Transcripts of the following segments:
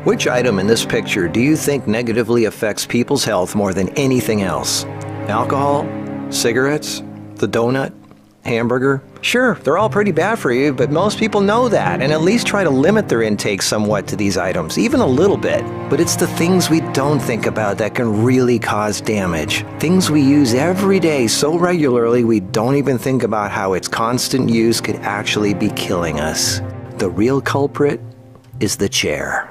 Which item in this picture do you think negatively affects people's health more than anything else? Alcohol? Cigarettes? The donut? Hamburger? Sure, they're all pretty bad for you, but most people know that and at least try to limit their intake somewhat to these items, even a little bit. But it's the things we don't think about that can really cause damage. Things we use every day so regularly we don't even think about how its constant use could actually be killing us. The real culprit is the chair.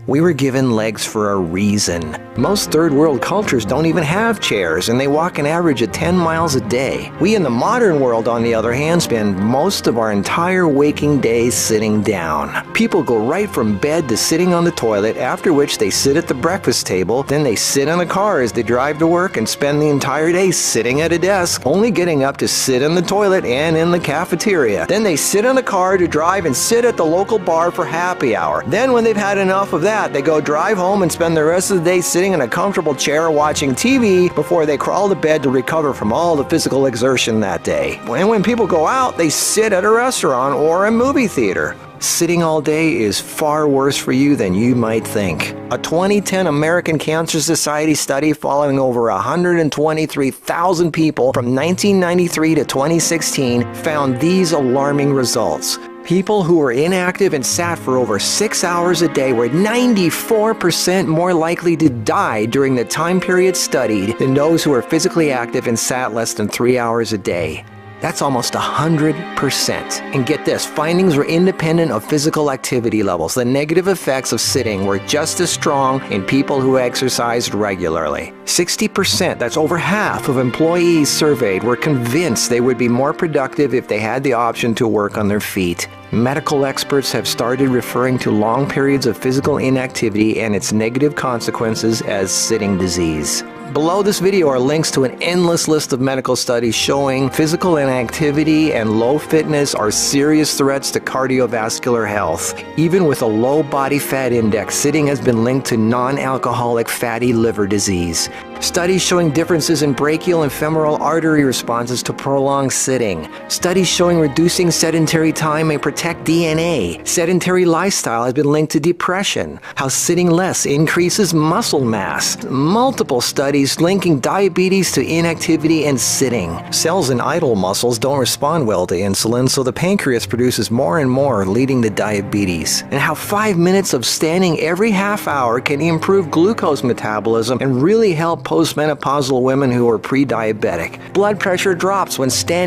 We were given legs for a reason. Most third world cultures don't even have chairs, and they walk an average of 10 miles a day. We in the modern world, on the other hand, spend most of our entire waking days sitting down. People go right from bed to sitting on the toilet, after which they sit at the breakfast table, then they sit in the car as they drive to work and spend the entire day sitting at a desk, only getting up to sit in the toilet and in the cafeteria. Then they sit in the car to drive and sit at the local bar for happy hour. Then when they've had enough of that, they go drive home and spend the rest of the day sitting in a comfortable chair watching TV before they crawl to bed to recover from all the physical exertion that day. And when people go out, they sit at a restaurant or a movie theater. Sitting all day is far worse for you than you might think. A 2010 American Cancer Society study following over 123,000 people from 1993 to 2016 found these alarming results. People who were inactive and sat for over 6 hours a day were 94% more likely to die during the time period studied than those who were physically active and sat less than 3 hours a day. That's almost 100%. And get this, findings were independent of physical activity levels. The negative effects of sitting were just as strong in people who exercised regularly. 60%, that's over half of employees surveyed, were convinced they would be more productive if they had the option to work on their feet. Medical experts have started referring to long periods of physical inactivity and its negative consequences as sitting disease. Below this video are links to an endless list of medical studies showing physical inactivity and low fitness are serious threats to cardiovascular health. Even with a low body fat index, sitting has been linked to non-alcoholic fatty liver disease. Studies showing differences in brachial and femoral artery responses to prolonged sitting. Studies showing reducing sedentary time may protect DNA. Sedentary lifestyle has been linked to depression. How sitting less increases muscle mass. Multiple studies linking diabetes to inactivity and sitting. Cells in idle muscles don't respond well to insulin, so the pancreas produces more and more, leading to diabetes. And how 5 minutes of standing every half hour can improve glucose metabolism and really help postmenopausal women who are pre-diabetic. Blood pressure drops when standing